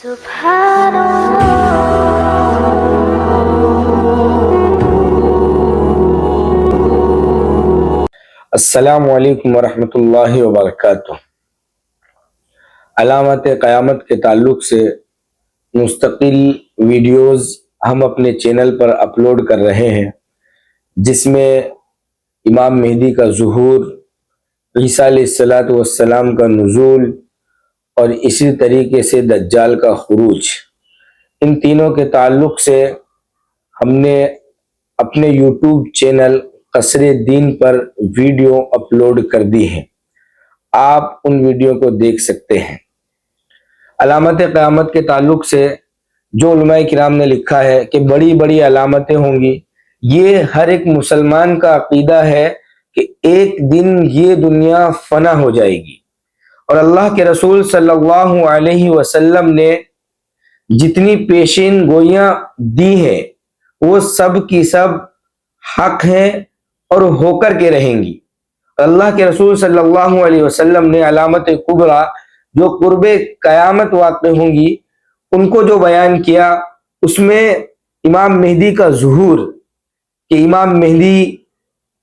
سبحان السلام علیکم ورحمۃ اللہ وبرکاتہ۔ علامت قیامت کے تعلق سے مستقل ویڈیوز ہم اپنے چینل پر اپلوڈ کر رہے ہیں، جس میں امام مہدی کا ظہور، عیسیٰ علیہ السلام کا نزول اور اسی طریقے سے دجال کا خروج، ان تینوں کے تعلق سے ہم نے اپنے یوٹیوب چینل قصر دین پر ویڈیو اپلوڈ کر دی ہیں۔ آپ ان ویڈیو کو دیکھ سکتے ہیں۔ علامت قیامت کے تعلق سے جو علماء کرام نے لکھا ہے کہ بڑی بڑی علامتیں ہوں گی، یہ ہر ایک مسلمان کا عقیدہ ہے کہ ایک دن یہ دنیا فنا ہو جائے گی، اور اللہ کے رسول صلی اللہ علیہ وسلم نے جتنی پیشین گوئیاں دی ہیں وہ سب کی سب حق ہیں اور ہو کر کے رہیں گی۔ اللہ کے رسول صلی اللہ علیہ وسلم نے علامت کبریٰ جو قرب قیامت واقع ہوں گی ان کو جو بیان کیا، اس میں امام مہدی کا ظہور، کہ امام مہدی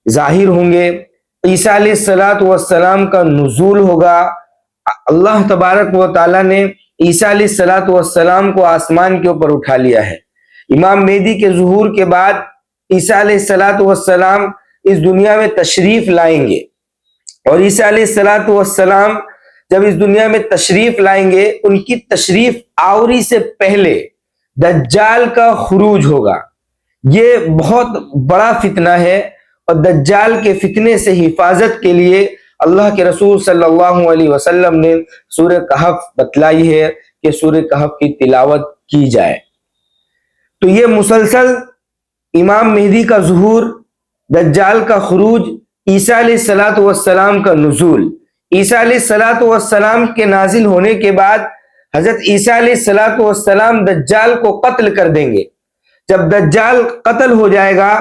ظاہر ہوں گے، عیسیٰ علیہ السلام کا نزول ہوگا۔ اللہ تبارک و تعالیٰ نے عیسیٰ علیہ السلام کو آسمان کے اوپر اٹھا لیا ہے۔ امام مہدی کے ظہور کے بعد عیسیٰ علیہ السلام اس دنیا میں تشریف لائیں گے، اور عیسیٰ علیہ السلام جب اس دنیا میں تشریف لائیں گے، ان کی تشریف آوری سے پہلے دجال کا خروج ہوگا۔ یہ بہت بڑا فتنہ ہے، اور دجال کے فتنے سے حفاظت کے لیے اللہ کے رسول صلی اللہ علیہ وسلم نے سورہ کہف بتلائی ہے کہ سورہ کہف کی تلاوت کی جائے۔ تو یہ مسلسل امام مہدی کا ظہور، دجال کا خروج، عیسیٰ علیہ السلام کا نزول، عیسیٰ علیہ السلام کے نازل ہونے کے بعد حضرت عیسیٰ علیہ السلام دجال کو قتل کر دیں گے۔ جب دجال قتل ہو جائے گا،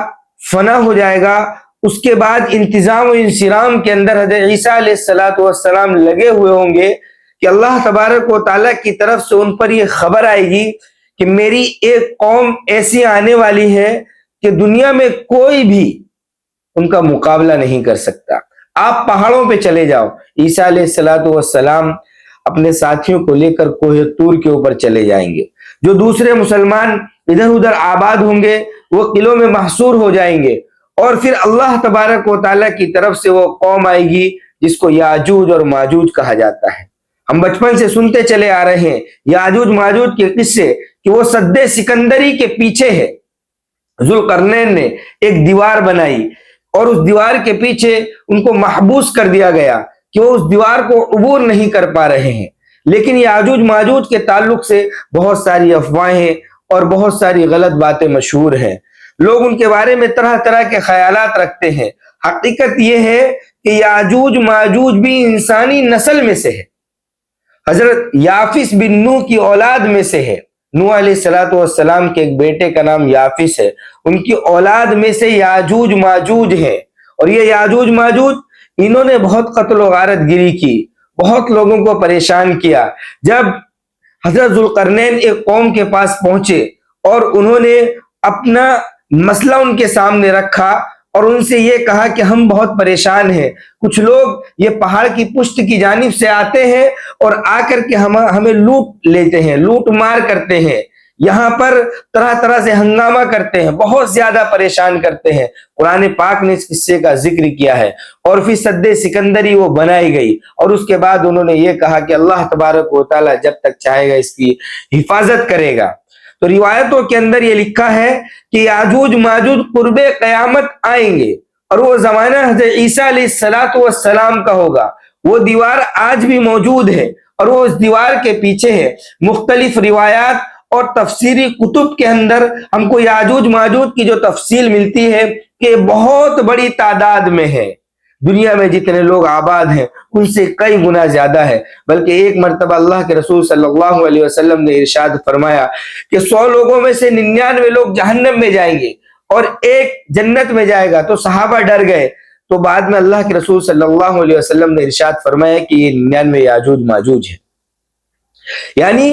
فنا ہو جائے گا، اس کے بعد انتظام و انصرام کے اندر حضرت عیسیٰ علیہ السلام لگے ہوئے ہوں گے کہ اللہ تبارک و تعالیٰ کی طرف سے ان پر یہ خبر آئے گی کہ میری ایک قوم ایسی آنے والی ہے کہ دنیا میں کوئی بھی ان کا مقابلہ نہیں کر سکتا۔ آپ پہاڑوں پہ چلے جاؤ، عیسیٰ علیہ السلام اپنے ساتھیوں کو لے کر کوہ طور کے اوپر چلے جائیں گے۔ جو دوسرے مسلمان ادھر ادھر آباد ہوں گے وہ قلعوں میں محصور ہو جائیں گے، اور پھر اللہ تبارک و تعالیٰ کی طرف سے وہ قوم آئے گی جس کو یاجوج اور ماجوج کہا جاتا ہے۔ ہم بچپن سے سنتے چلے آ رہے ہیں یاجوج ماجوج کے قصے، کہ وہ سد سکندری کے پیچھے ہے۔ ذوالقرنین نے ایک دیوار بنائی، اور اس دیوار کے پیچھے ان کو محبوس کر دیا گیا کہ وہ اس دیوار کو عبور نہیں کر پا رہے ہیں۔ لیکن یاجوج ماجوج کے تعلق سے بہت ساری افواہیں اور بہت ساری غلط باتیں مشہور ہیں۔ لوگ ان کے بارے میں طرح طرح کے خیالات رکھتے ہیں۔ حقیقت یہ ہے کہ یاجوج ماجوج بھی انسانی نسل میں سے ہے، حضرت یافس بن نوح کی اولاد میں سے ہے۔ نوح علیہ السلام کے ایک بیٹے کا نام یافس ہے، ان کی اولاد میں سے یاجوج ماجوج ہیں۔ اور یہ یاجوج ماجوج، انہوں نے بہت قتل و غارت گری کی، بہت لوگوں کو پریشان کیا۔ جب حضرت ذوالقرنین ایک قوم کے پاس پہنچے اور انہوں نے اپنا مسئلہ ان کے سامنے رکھا اور ان سے یہ کہا کہ ہم بہت پریشان ہیں، کچھ لوگ یہ پہاڑ کی پشت کی جانب سے آتے ہیں اور آ کر کے ہمیں لوٹ لیتے ہیں، لوٹ مار کرتے ہیں، یہاں پر طرح طرح سے ہنگامہ کرتے ہیں، بہت زیادہ پریشان کرتے ہیں۔ قرآن پاک نے اس قصے کا ذکر کیا ہے، اور پھر سد سکندری وہ بنائی گئی، اور اس کے بعد انہوں نے یہ کہا کہ اللہ تبارک و تعالیٰ جب تک چاہے گا اس کی حفاظت کرے گا۔ تو روایتوں کے اندر یہ لکھا ہے کہ یاجوج ماجوج قرب قیامت آئیں گے، اور وہ زمانہ حضرت عیسیٰ علیہ السلام کا ہوگا۔ وہ دیوار آج بھی موجود ہے، اور وہ اس دیوار کے پیچھے ہے۔ مختلف روایات اور تفسیری کتب کے اندر ہم کو یاجوج ماجوج کی جو تفصیل ملتی ہے کہ بہت بڑی تعداد میں ہے، دنیا میں جتنے لوگ آباد ہیں ان سے کئی گنا زیادہ ہے۔ بلکہ ایک مرتبہ اللہ کے رسول صلی اللہ علیہ وسلم نے ارشاد فرمایا کہ 100 لوگوں میں سے 99 لوگ جہنم میں جائیں گے اور ایک جنت میں جائے گا۔ تو صحابہ ڈر گئے، تو بعد میں اللہ کے رسول صلی اللہ علیہ وسلم نے ارشاد فرمایا کہ یہ 99 یاجوج ماجوج ہے۔ یعنی